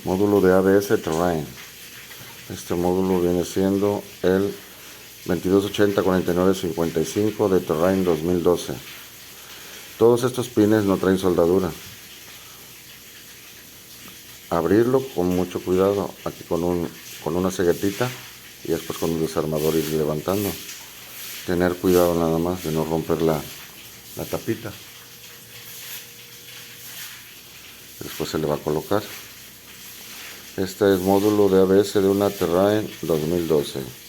Módulo de ABS Terrain. Este módulo viene siendo el 2280-4955 de Terrain 2012. Todos estos pines no traen soldadura. Abrirlo con mucho cuidado, aquí con una ceguetita, y después con un desarmador ir levantando. Tener cuidado nada más de no romper la tapita. Después se le va a colocar. Este es módulo de ABS de una Terrain 2012.